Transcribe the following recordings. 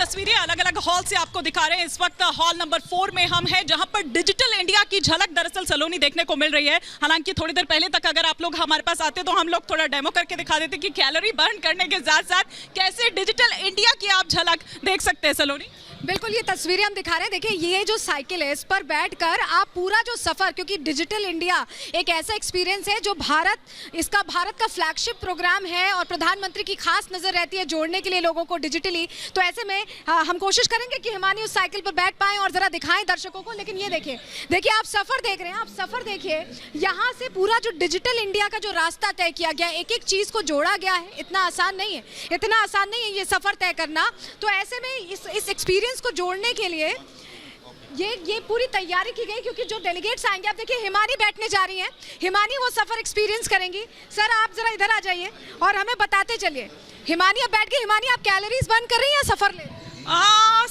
तस्वीरें अलग अलग हॉल से आपको दिखा रहे हैं। इस वक्त हॉल नंबर 4 में हम हैं, जहां पर डिजिटल इंडिया की झलक दरअसल सलोनी देखने को मिल रही है। हालांकि थोड़ी देर पहले तक अगर आप लोग हमारे पास आते तो हम लोग थोड़ा डेमो करके दिखा देते कि कैलोरी बर्न करने के साथ साथ कैसे डिजिटल इंडिया की आप झलक देख सकते हैं सलोनी। बिल्कुल, ये तस्वीरें हम दिखा रहे हैं। देखिए, ये जो साइकिल है, इस पर बैठकर आप पूरा जो सफ़र, क्योंकि डिजिटल इंडिया एक ऐसा एक्सपीरियंस है जो भारत का फ्लैगशिप प्रोग्राम है और प्रधानमंत्री की खास नज़र रहती है जोड़ने के लिए लोगों को डिजिटली। तो ऐसे में हम कोशिश करेंगे कि हिमानी उस साइकिल पर बैठ पाएँ और ज़रा दिखाएं दर्शकों को। लेकिन ये देखिए आप सफ़र देख रहे हैं, आप सफ़र देखिए, यहाँ से पूरा जो डिजिटल इंडिया का जो रास्ता तय किया गया, एक एक चीज़ को जोड़ा गया है। इतना आसान नहीं है ये सफ़र तय करना। तो ऐसे में इस एक्सपीरियंस को जोड़ने के लिए ये पूरी तैयारी की गई, क्योंकि जो डेलीगेट्स आएंगे, आप देखिए हिमानी बैठने जा रही हैं, हिमानी वो सफ़र एक्सपीरियंस करेंगी। सर, आप ज़रा इधर आ जाइए और हमें बताते चलिए। हिमानी अब बैठ के, हिमानी आप कैलोरीज बर्न कर रही हैं या सफ़र ले?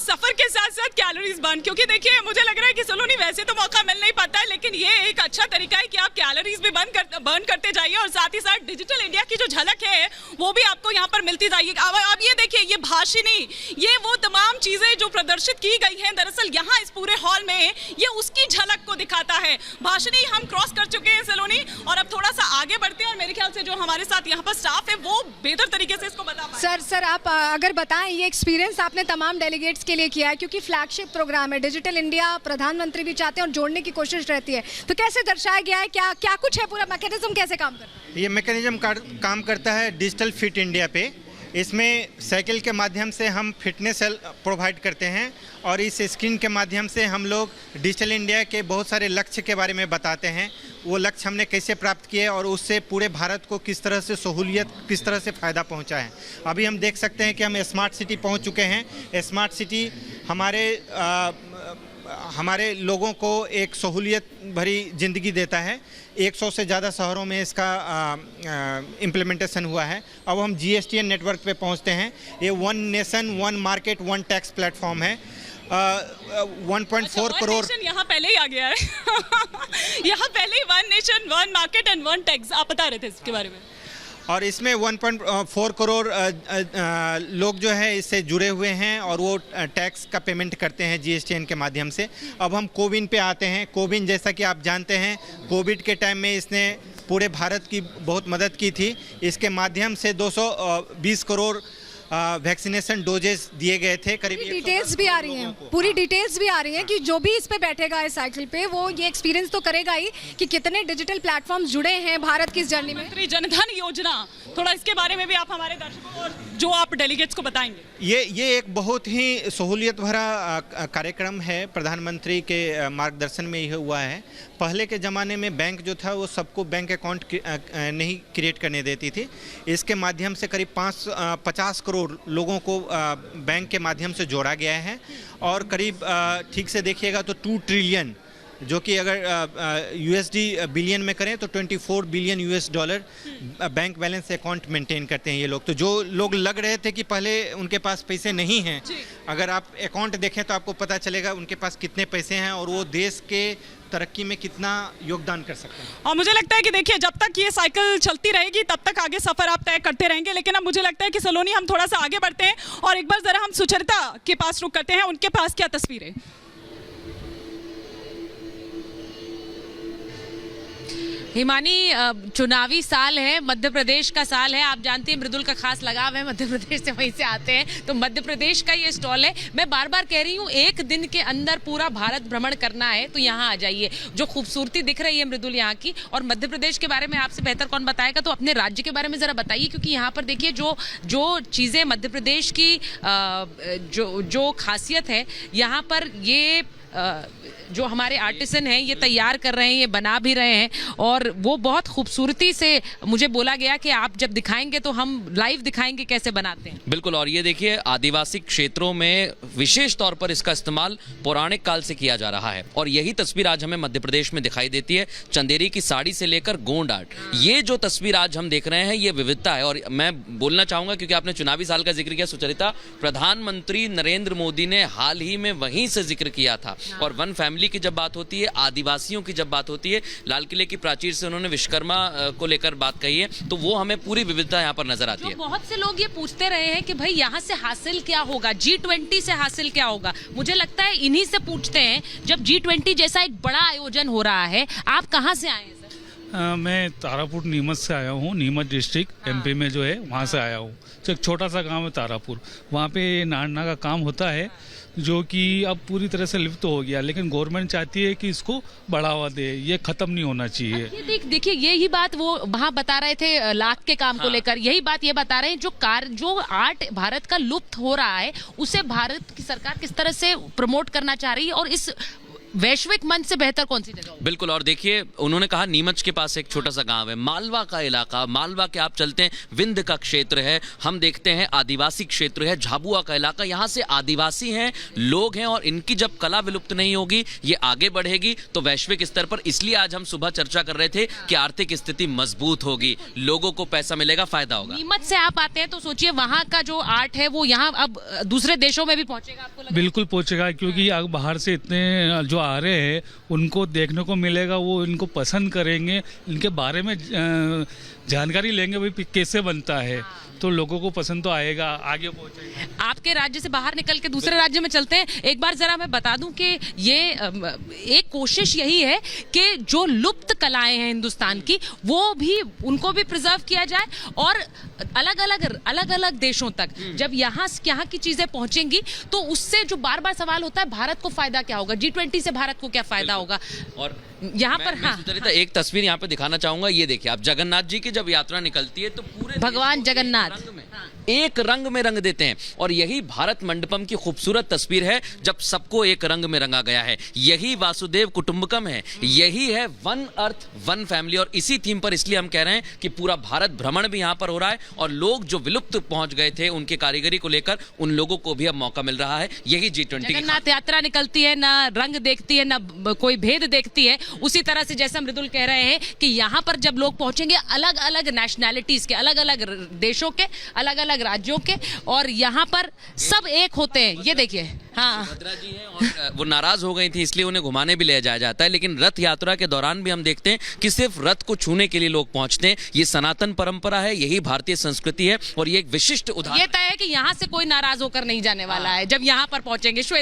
सफर के साथ साथ कैलोरीज बर्न, क्योंकि देखिए मुझे लग रहा है कि सलोनी वैसे तो मौका मिल नहीं पाता है, लेकिन ये एक अच्छा तरीका है कि आप कैलोरीज भी बर्न करते जाइए और साथ ही साथ डिजिटल इंडिया की जो झलक है वो भी आपको यहाँ पर मिलती जाएगी। अब ये देखिए, ये भाषिनी, ये वो तमाम चीजें जो प्रदर्शित की गई हैं दरअसल यहाँ इस पूरे हॉल में, ये उसकी झलक को दिखाता है। भाषिनी हम क्रॉस कर चुके हैं सलोनी, और अब थोड़ा सा आगे बढ़ते हैं और मेरे ख्याल से जो हमारे साथ यहाँ पर स्टाफ है वो बेहतर तरीके से इसको बता पाए। सर आप अगर बताएं, ये एक्सपीरियंस आपने तमाम डेलीगेट्स के लिए किया है, क्योंकि फ्लैगशिप प्रोग्राम है, डिजिटल इंडिया प्रधानमंत्री भी चाहते हैं और जोड़ने की कोशिश रहती है। तो कैसे दर्शाया गया है, क्या कुछ है, पूरा मैकेनिज्म कैसे काम करता है? ये मैकेनिज्म काम करता है डिजिटल फिट इंडिया पे। इसमें साइकिल के माध्यम से हम फिटनेस प्रोवाइड करते हैं और इस स्क्रीन के माध्यम से हम लोग डिजिटल इंडिया के बहुत सारे लक्ष्य के बारे में बताते हैं। वो लक्ष्य हमने कैसे प्राप्त किए और उससे पूरे भारत को किस तरह से सहूलियत, किस तरह से फ़ायदा पहुंचा है। अभी हम देख सकते हैं कि हम स्मार्ट सिटी पहुंच चुके हैं। स्मार्ट सिटी हमारे लोगों को एक सहूलियत भरी ज़िंदगी देता है। 100 से ज़्यादा शहरों में इसका इम्प्लीमेंटेशन हुआ है। अब हम GSTN नेटवर्क पे पहुंचते हैं। ये one nation one market one tax platform है। 1.4 करोड़ यहाँ पहले ही आ गया है। यहाँ पहले ही one nation one market and one tax, आप बता रहे थे इसके बारे में। और इसमें 1.4 करोड़ लोग जो है इससे जुड़े हुए हैं और वो टैक्स का पेमेंट करते हैं GSTN के माध्यम से। अब हम कोविन पे आते हैं। कोविन, जैसा कि आप जानते हैं, कोविड के टाइम में इसने पूरे भारत की बहुत मदद की थी। इसके माध्यम से 220 करोड़ वैक्सीनेशन डोजेस दिए गए थे। करीब डिटेल्स भी आ रही हैं, पूरी डिटेल्स भी आ रही हैं कि जो भी इस पे बैठेगा इस साइकिल पे, वो ये एक्सपीरियंस तो करेगा ही कि कितने डिजिटल प्लेटफॉर्म्स जुड़े हैं भारत की इस जर्नी में। जनधन योजना, थोड़ा इसके बारे में भी आप हमारे दर्शकों को और जो आप डेलीगेट्स को बताएंगे। ये एक बहुत ही सहूलियत भरा कार्यक्रम है। प्रधानमंत्री के मार्गदर्शन में यह हुआ है। पहले के ज़माने में बैंक जो था वो सबको बैंक अकाउंट नहीं क्रिएट करने देती थी। इसके माध्यम से करीब 50 करोड़ लोगों को बैंक के माध्यम से जोड़ा गया है और करीब ठीक से देखिएगा तो 2 ट्रिलियन, जो कि अगर USD बिलियन में करें तो 24 billion $, bank balance account maintain करते हैं ये लोग। तो जो लोग लग रहे थे कि पहले उनके पास पैसे नहीं हैं, अगर आप अकाउंट देखें तो आपको पता चलेगा उनके पास कितने पैसे हैं और वो देश के तरक्की में कितना योगदान कर सकते हैं। और मुझे लगता है कि देखिए, जब तक ये साइकिल चलती रहेगी तब तक आगे सफर आप तय करते रहेंगे। लेकिन अब मुझे लगता है कि सलोनी हम थोड़ा सा आगे बढ़ते हैं और एक बार जरा हम सुचरिता के पास रुक करते हैं। उनके पास क्या तस्वीर है? हिमानी, चुनावी साल है, मध्य प्रदेश का साल है। आप जानते हैं मृदुल का खास लगाव है मध्य प्रदेश से, वहीं से आते हैं। तो मध्य प्रदेश का ये स्टॉल है। मैं बार बार कह रही हूँ, एक दिन के अंदर पूरा भारत भ्रमण करना है तो यहाँ आ जाइए। जो खूबसूरती दिख रही है मृदुल यहाँ की, और मध्य प्रदेश के बारे में आपसे बेहतर कौन बताएगा, तो अपने राज्य के बारे में ज़रा बताइए, क्योंकि यहाँ पर देखिए जो चीज़ें मध्य प्रदेश की जो खासियत है, यहाँ पर ये जो हमारे आर्टिसन हैं ये तैयार कर रहे हैं, ये बना भी रहे हैं, और वो बहुत खूबसूरती से मुझे बोला गया कि आप जब दिखाएंगे तो हम लाइव दिखाएंगे कैसे बनाते हैं। बिल्कुल, और ये देखिए, आदिवासी क्षेत्रों में विशेष तौर पर इसका इस्तेमाल पौराणिक काल से किया जा रहा है और यही तस्वीर आज हमें मध्य प्रदेश में दिखाई देती है। चंदेरी की साड़ी से लेकर गोंड आर्ट, ये जो तस्वीर आज हम देख रहे हैं ये विविधता है। और मैं बोलना चाहूंगा, क्योंकि आपने चुनावी साल का जिक्र किया सुचरिता, प्रधानमंत्री नरेंद्र मोदी ने हाल ही में वहीं से जिक्र किया था और वन फैमिली फैमिली की जब बात होती है, आदिवासियों की जब बात होती है, लाल किले की प्राचीर से उन्होंने विश्वकर्मा को लेकर बात कही है, तो वो हमें पूरी विविधता यहाँ पर नजर आती है। बहुत से लोग ये पूछते रहे हैं कि भाई यहाँ से हासिल क्या होगा, G20 से हासिल क्या होगा। मुझे लगता है इन्हीं से पूछते हैं, जब G20 जैसा एक बड़ा आयोजन हो रहा है। आप कहाँ से आए हैं सर? मैं तारापुर नीमच से आया हूँ। नीमच डिस्ट्रिक्ट MP में जो है वहाँ से आया हूँ। तो एक छोटा सा गांव है तारापुर, वहाँ पे नाड़ना का काम होता है जो कि अब पूरी तरह से लिप्त हो गया, लेकिन गवर्नमेंट चाहती है कि इसको बढ़ावा दे, ये खत्म नहीं होना चाहिए। ये देखिए यही बात वो वहाँ बता रहे थे लाख के काम को लेकर, यही बात ये बता रहे हैं जो आर्ट भारत का लुप्त हो रहा है उसे भारत की सरकार किस तरह से प्रमोट करना चाह रही है और इस वैश्विक मंच से बेहतर कौन सी जगह होगी? बिल्कुल। और देखिए उन्होंने कहा नीमच के पास एक छोटा सा गांव है, मालवा का इलाका, मालवा के आप चलते हैं विंध्य का क्षेत्र है, हम देखते हैं आदिवासी क्षेत्र है, झाबुआ का इलाका, यहाँ से आदिवासी हैं, लोग हैं, और इनकी जब कला विलुप्त नहीं होगी, ये आगे बढ़ेगी तो वैश्विक स्तर पर। इसलिए आज हम सुबह चर्चा कर रहे थे कि आर्थिक स्थिति मजबूत होगी, लोगों को पैसा मिलेगा, फायदा होगा। नीमच से आप आते हैं तो सोचिए वहाँ का जो आर्ट है वो यहाँ अब दूसरे देशों में भी पहुंचेगा, आपको लगता है? बिल्कुल पहुंचेगा, क्योंकि अब बाहर से इतने जो आ रहे हैं उनको देखने को मिलेगा, वो इनको पसंद करेंगे, इनके बारे में जानकारी लेंगे भाई कैसे बनता है, तो लोगों को पसंद तो आएगा, आगे पहुंचेगा। आपके राज्य से बाहर निकल के दूसरे राज्य में चलते हैं। एक बार जरा मैं बता दूं कि ये एक कोशिश यही है कि जो लुप्त कलाएं हैं हिंदुस्तान की वो भी उनको भी प्रिजर्व किया जाए, और अलग अलग देशों तक जब यहाँ की चीजें पहुंचेंगी तो उससे जो बार बार सवाल होता है भारत को फायदा क्या होगा, G20 से भारत को क्या फायदा होगा। और यहाँ पर सुचरिता एक तस्वीर यहाँ पे दिखाना चाहूंगा, ये देखिए आप, जगन्नाथ जी की जब यात्रा निकलती है तो पूरे भगवान जगन्नाथ एक रंग में रंग देते हैं, और यही भारत मंडपम की खूबसूरत तस्वीर है जब सबको एक रंग में रंगा गया है। यही वासुदेव कुटुंबकम है, यही है वन अर्थ वन फैमिली, और इसी थीम पर इसलिए हम कह रहे हैं कि पूरा भारत भ्रमण भी यहाँ पर हो रहा है, और लोग जो विलुप्त पहुंच गए थे उनके कारीगरी को लेकर उन लोगों को भी अब मौका मिल रहा है। यही G20 जगन्नाथ यात्रा निकलती है, ना रंग देखती है, ना कोई भेद देखती है। उसी तरह से जैसा मृदुल कह रहे हैं कि यहाँ पर जब लोग पहुंचेंगे अलग अलग नेशनैलिटीज के, अलग अलग देशों के, अलग अलग राज्यों के, और यहाँ पर सब एक होते हैं। ये देखिए, हाँ भद्रा जी हैं और वो नाराज हो गई थी इसलिए उन्हें घुमाने भी ले जाया जाता है, लेकिन रथ यात्रा के दौरान भी हम देखते हैं कि सिर्फ रथ को छूने के लिए लोग पहुंचते हैं। ये सनातन परंपरा है, यही भारतीय संस्कृति है, और ये एक विशिष्ट उदाहरण। ये तय है कि यहाँ से कोई नाराज होकर नहीं जाने वाला है जब यहाँ पर पहुंचेंगे।